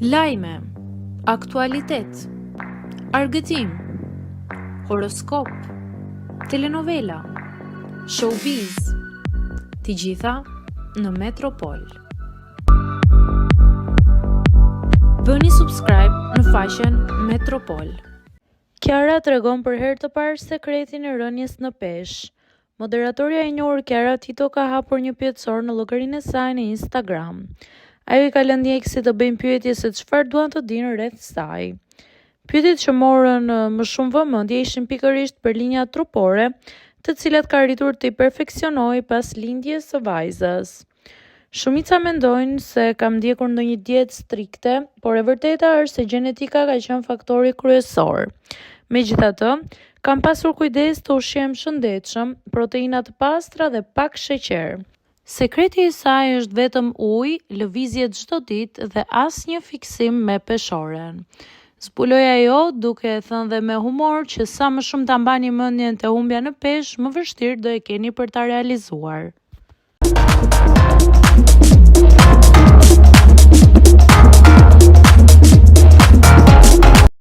Lajme, aktualitet, argëtim, horoskop, telenovela, showbiz, të gjitha në Metropol. Bëni subscribe në faqen Metropol. Kiara tregon për herë të parë sekretin e rënies në peshë. Moderatorja e njohur Kiara Tito ka hapur një pyetësor në llogarinë e saj në Instagram. Ajo i ka lënë ndjekësit të bëjnë pyetje se çfarë duan të dinë rreth saj. Pyetjet që morën më shumë vëmendje ishin pikërisht për linjat trupore, të cilat ka arritur të i perfeksionojë pas lindjes së vajzës. Shumica mendojnë se ka ndjekur ndonjë dietë strikte, por e vërteta është se gjenetika ka qenë faktori kryesor. Megjithatë, kam pasur kujdes të ushqem shëndetshëm, proteina të pastra dhe pak sheqer. Sekreti i saj është vetëm ujë, lëvizje çdo ditë dhe asnjë fiksim me peshorën. Zbuloi ajo, duke e thënë dhe me humor që sa më shumë ta mbani mendjen te humbja në peshë, më vështirë do e keni për ta realizuar.